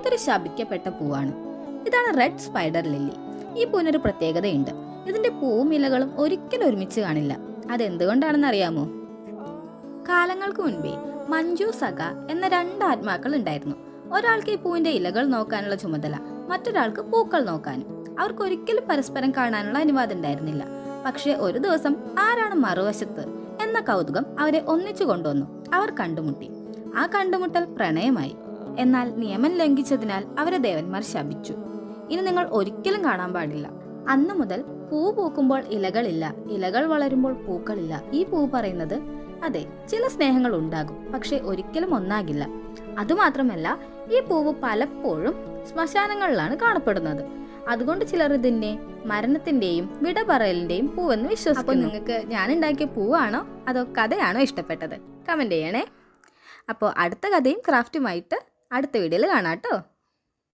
ഇതൊരു ശപിക്കപ്പെട്ട പൂവാണ്. ഇതാണ് റെഡ് സ്പൈഡർ ലില്ലി. ഈ പൂവിനൊരു പ്രത്യേകതയുണ്ട്. ഇതിന്റെ പൂവും ഇലകളും ഒരിക്കലും ഒരുമിച്ച് കാണില്ല. അതെന്തുകൊണ്ടാണെന്ന് അറിയാമോ? കാലങ്ങൾക്ക് മുൻപേ മഞ്ജു സഖ എന്ന 2 ആത്മാക്കൾ ഉണ്ടായിരുന്നു. ഒരാൾക്ക് ഈ പൂവിന്റെ ഇലകൾ നോക്കാനുള്ള ചുമതല, മറ്റൊരാൾക്ക് പൂക്കൾ നോക്കാനും. അവർക്ക് ഒരിക്കലും പരസ്പരം കാണാനുള്ള അനുവാദം ഉണ്ടായിരുന്നില്ല. പക്ഷെ ഒരു ദിവസം ആരാണ് മറുവശത്ത് എന്ന കൗതുകം അവരെ ഒന്നിച്ചു കൊണ്ടുവന്നു. അവർ കണ്ടുമുട്ടി. ആ കണ്ടുമുട്ടൽ പ്രണയമായി. എന്നാൽ നിയമം ലംഘിച്ചതിനാൽ അവരെ ദേവന്മാർ ശപിച്ചു. ഇനി നിങ്ങൾ ഒരിക്കലും കാണാൻ പാടില്ല. അന്നു മുതൽ പൂ പൂക്കുമ്പോൾ ഇലകളില്ല, ഇലകൾ വളരുമ്പോൾ പൂക്കളില്ല. ഈ പൂ പറയുന്നത് അതെ, ചില സ്നേഹങ്ങൾ ഉണ്ടാകും, പക്ഷെ ഒരിക്കലും ഒന്നാകില്ല. അതുമാത്രമല്ല, ഈ പൂവ് പലപ്പോഴും ശ്മശാനങ്ങളിലാണ് കാണപ്പെടുന്നത്. അതുകൊണ്ട് ചിലർ ഇതിനെ മരണത്തിന്റെയും വിട പറയലിന്റെയും പൂവെന്ന് വിശ്വസിക്കുന്നു. അപ്പോൾ നിങ്ങൾക്ക് ഞാൻ ഉണ്ടാക്കിയ പൂവാണോ അതോ കഥയാണോ ഇഷ്ടപ്പെട്ടത്? കമന്റ് ചെയ്യണേ. അപ്പോൾ അടുത്ത കഥയും ക്രാഫ്റ്റുമായിട്ട് അടുത്ത വീഡിയോയിൽ കാണാം കേട്ടോ.